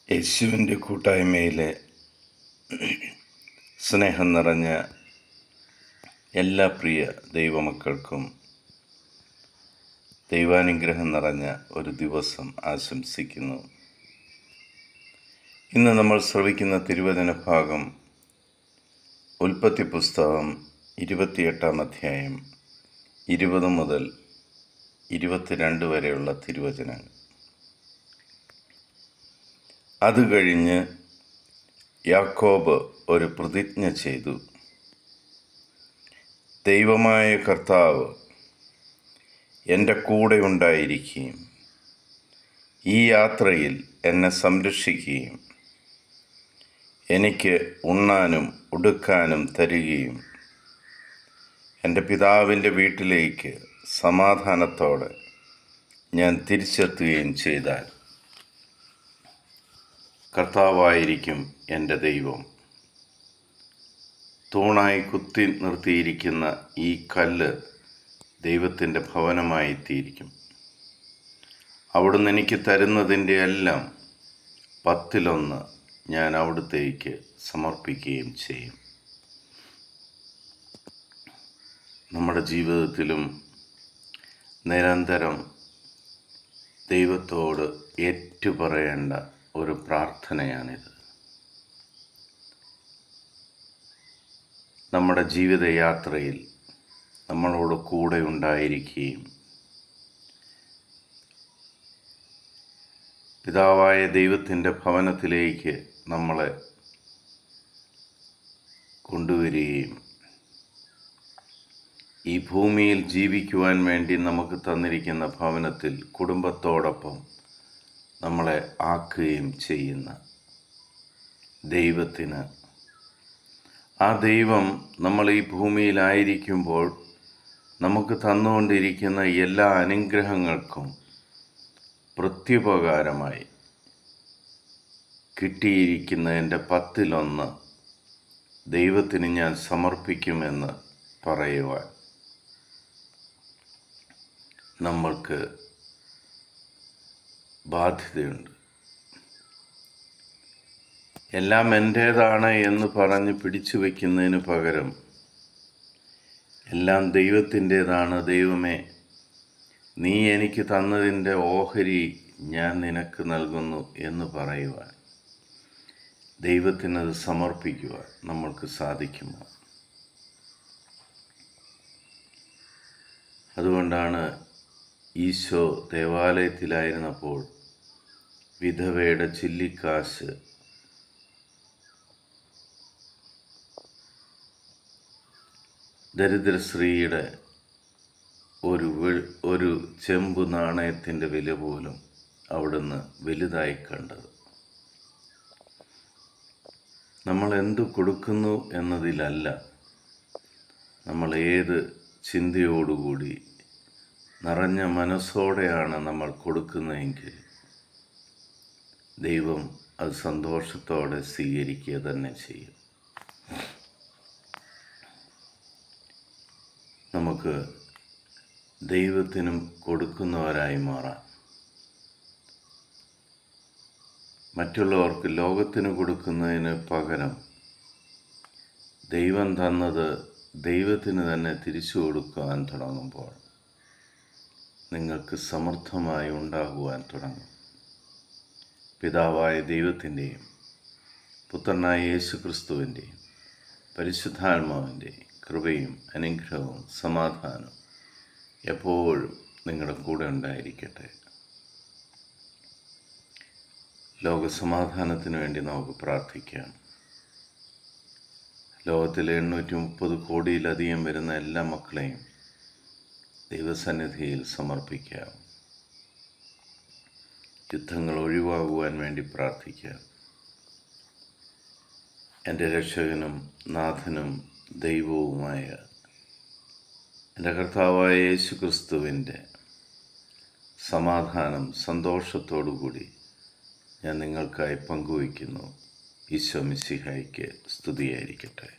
യേശുവിൻ്റെ കൂട്ടായ്മയിലെ സ്നേഹം നിറഞ്ഞ എല്ലാ പ്രിയ ദൈവമക്കൾക്കും ദൈവാനുഗ്രഹം നിറഞ്ഞ ഒരു ദിവസം ആശംസിക്കുന്നു. ഇന്ന് നമ്മൾ ശ്രവിക്കുന്ന തിരുവചന ഭാഗം ഉൽപ്പത്തി പുസ്തകം 28 അധ്യായം 20 മുതൽ 22 വരെയുള്ള തിരുവചനങ്ങൾ. അത് കഴിഞ്ഞ് യാക്കോബ് ഒരു പ്രതിജ്ഞ ചെയ്തു. ദൈവമായ കർത്താവ് എൻ്റെ കൂടെ ഉണ്ടായിരിക്കുകയും ഈ യാത്രയിൽ എന്നെ സംരക്ഷിക്കുകയും എനിക്ക് ഉണ്ണാനും ഉടുക്കാനും തരികയും എൻ്റെ പിതാവിൻ്റെ വീട്ടിലേക്ക് സമാധാനത്തോടെ ഞാൻ തിരിച്ചെത്തുകയും ചെയ്താൽ കർത്താവായിരിക്കും എൻ്റെ ദൈവം. തൂണായി കുത്തി നിർത്തിയിരിക്കുന്ന ഈ കല്ല് ദൈവത്തിൻ്റെ ഭവനമായി തീരിക്കും. അവിടുന്ന് എനിക്ക് തരുന്നതിൻ്റെ എല്ലാം 10 ഞാൻ അവിടുത്തേക്ക് സമർപ്പിക്കുകയും ചെയ്യും. നമ്മുടെ ജീവിതത്തിലും നിരന്തരം ദൈവത്തോട് ഏറ്റുപറയേണ്ട ഒരു പ്രാർത്ഥനയാണിത്. നമ്മുടെ ജീവിതയാത്രയിൽ നമ്മളോട് കൂടെ ഉണ്ടായിരിക്കുകയും പിതാവായ ദൈവത്തിൻ്റെ ഭവനത്തിലേക്ക് നമ്മളെ കൊണ്ടുവരികയും ഈ ഭൂമിയിൽ ജീവിക്കുവാൻ വേണ്ടി നമുക്ക് തന്നിരിക്കുന്ന ഭവനത്തിൽ കുടുംബത്തോടൊപ്പം നമ്മളെ ആക്കുകയും ചെയ്യുന്ന ദൈവത്തിന്, ആ ദൈവം നമ്മൾ ഈ ഭൂമിയിലായിരിക്കുമ്പോൾ നമുക്ക് തന്നുകൊണ്ടിരിക്കുന്ന എല്ലാ അനുഗ്രഹങ്ങൾക്കും പ്രത്യുപകാരമായി കിട്ടിയിരിക്കുന്ന എൻ്റെ 10 ദൈവത്തിന് ഞാൻ സമർപ്പിക്കുമെന്ന് പറയുവാൻ നമ്മൾക്ക് ബാധ്യതയുണ്ട്. എല്ലാം എൻ്റേതാണ് എന്ന് പറഞ്ഞ് പിടിച്ചു വയ്ക്കുന്നതിന് പകരം എല്ലാം ദൈവത്തിൻ്റേതാണ്, ദൈവമേ നീ എനിക്ക് തന്നതിൻ്റെ ഓഹരി ഞാൻ നിനക്ക് നൽകുന്നു എന്ന് പറയുവാൻ, ദൈവത്തിനത് സമർപ്പിക്കുവാൻ നമ്മൾക്ക് സാധിക്കുമോ? അതുകൊണ്ടാണ് ഈശോ ദേവാലയത്തിലായിരുന്നപ്പോൾ വിധവയുടെ ചില്ലിക്കാശ് ദരിദ്ര സ്ത്രീയുടെ ഒരു ചെമ്പു നാണയത്തിൻ്റെ വില പോലും അവിടുന്ന് വലുതായി കണ്ടത്. നമ്മൾ എന്തു കൊടുക്കുന്നു എന്നതിലല്ല, നമ്മൾ ഏത് ചിന്തയോടുകൂടി നിറഞ്ഞ മനസ്സോടെയാണ് നമ്മൾ കൊടുക്കുന്നതെങ്കിൽ ദൈവം അത് സന്തോഷത്തോടെ സ്വീകരിക്കുക തന്നെ ചെയ്യും. നമുക്ക് ദൈവത്തിനും കൊടുക്കുന്നവരായി മാറാം. മറ്റുള്ളവർക്ക് ലോകത്തിന് കൊടുക്കുന്നതിന് പകരം ദൈവം തന്നത് ദൈവത്തിന് തന്നെ തിരിച്ചു കൊടുക്കുവാൻ തുടങ്ങുമ്പോൾ നിങ്ങൾക്ക് സമൃദ്ധമായി ഉണ്ടാകുവാൻ തുടങ്ങും. പിതാവായ ദൈവത്തിൻ്റെയും പുത്രനായ യേശുക്രിസ്തുവിൻ്റെയും പരിശുദ്ധാത്മാവിൻ്റെയും കൃപയും അനുഗ്രഹവും സമാധാനവും എപ്പോഴും നിങ്ങളുടെ കൂടെ ഉണ്ടായിരിക്കട്ടെ. ലോകസമാധാനത്തിന് വേണ്ടി നമുക്ക് പ്രാർത്ഥിക്കാം. ലോകത്തിലെ 830 കോടിയിലധികം വരുന്ന എല്ലാ മക്കളെയും ദൈവസന്നിധിയിൽ സമർപ്പിക്കാം. യുദ്ധങ്ങൾ ഒഴിവാകുവാൻ വേണ്ടി പ്രാർത്ഥിക്കാം. എൻ്റെ രക്ഷകനും നാഥനും ദൈവവുമായ എൻ്റെ കർത്താവായ യേശുക്രിസ്തുവിൻ്റെ സമാധാനം സന്തോഷത്തോടുകൂടി ഞാൻ നിങ്ങൾക്കായി പങ്കുവയ്ക്കുന്നു. ഈശോ മിശിഹായ്ക്ക് സ്തുതിയായിരിക്കട്ടെ.